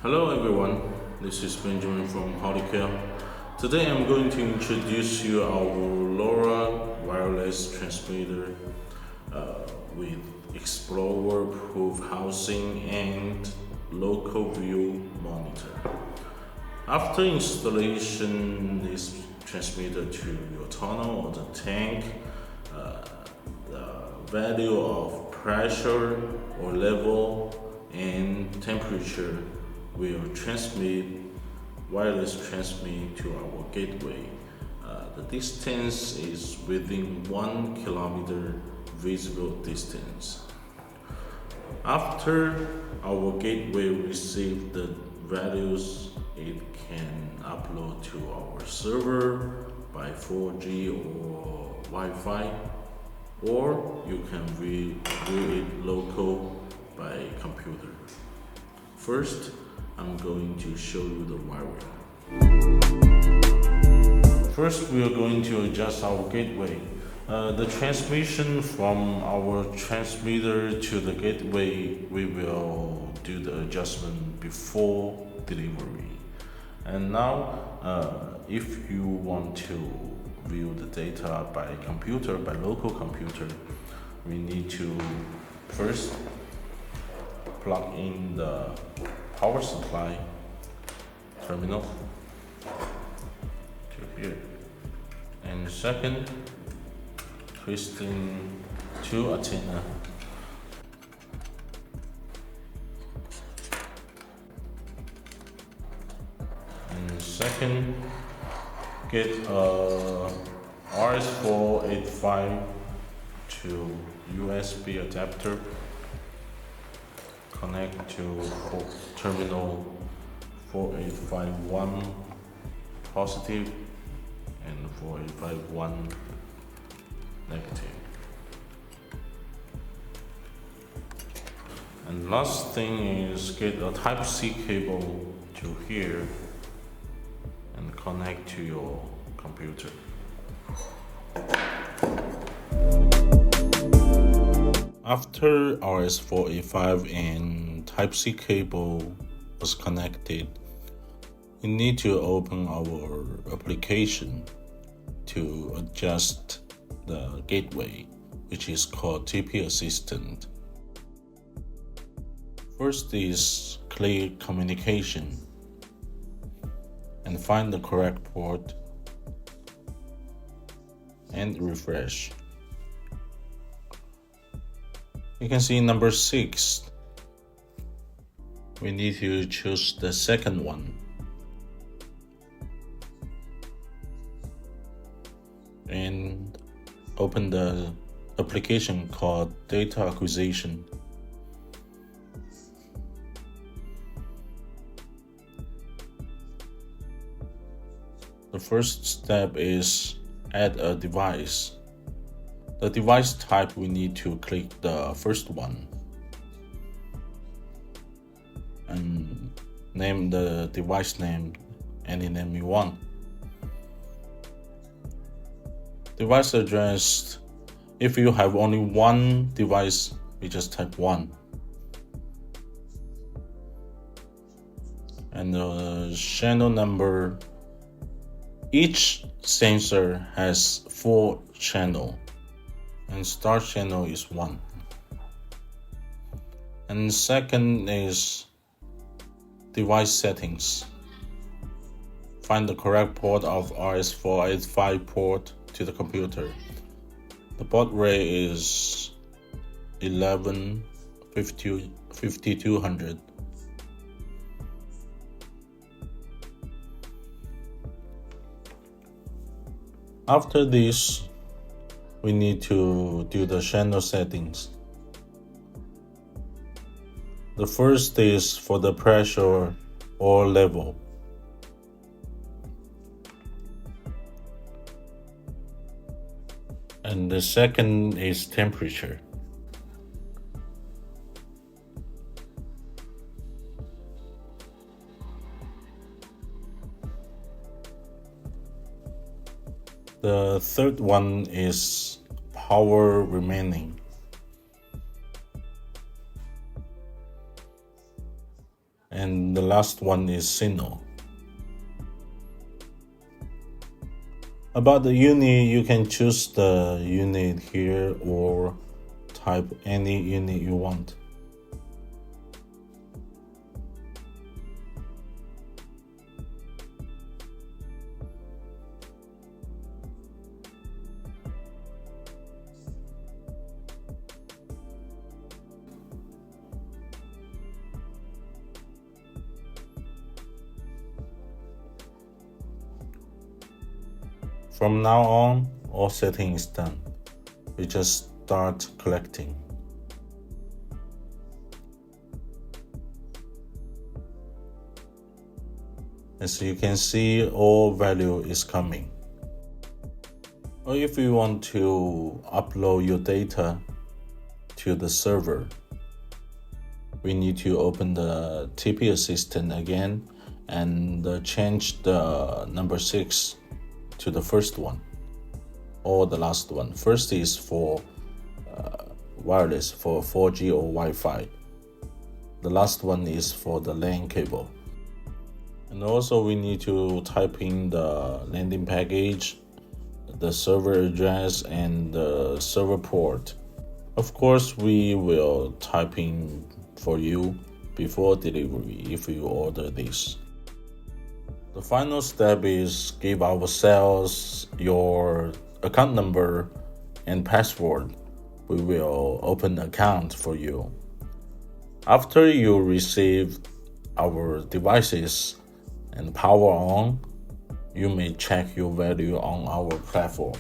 Hello everyone, this is Benjamin from Holykell. Today I'm going to introduce you our LoRa wireless transmitter with Explorer-proof housing and local view monitor. After installation this transmitter to your tunnel or the tank, the value of pressure or level and temperature will wireless transmit to our gateway. The distance is within 1 kilometer visible distance. After our gateway receives the values, it can upload to our server by 4G or Wi-Fi, or you can view it local by computer. First, I'm going to show you the wiring. First, we are going to adjust our gateway. The transmission from our transmitter to the gateway, we will do the adjustment before delivery. And now, if you want to view the data by local computer, we need to first plug in the power supply terminal to here, and second, twisting two antenna, and second, get a RS485 to USB adapter, connect to terminal 4851 positive and 4851 negative. And last thing is get a Type-C cable to here and connect to your computer. After RS485 and Type-C cable was connected, you need to open our application to adjust the gateway, which is called TP Assistant. First is clear communication and find the correct port and refresh. You can see number 6. We need to choose the second one. And open the application called Data Acquisition. The first step is add a device. The device type, we need to click the first one and name the device name any name you want. Device address, if you have only one device, we just type 1. And the channel number, each sensor has 4 channels. And start channel is 1. And second is device settings. Find the correct port of RS485 port to the computer. The baud rate is 5200. After this, we need to do the channel settings. The first is for the pressure or level. And the second is temperature. The third one is power remaining. and the last one is signal. About the unit, you can choose the unit here or type any unit you want. From now on, all setting is done. We just start collecting. As you can see, all value is coming. Or if you want to upload your data to the server, we need to open the TP assistant again and change the number 6 to the first one or the last one. First is for wireless, for 4G or Wi-Fi. The last one is for the LAN cable. And also we need to type in the landing package, the server address, and the server port. Of course, we will type in for you before delivery if you order this. The final step is give our sales your account number and password. We will open an account for you. After you receive our devices and power on, you may check your value on our platform.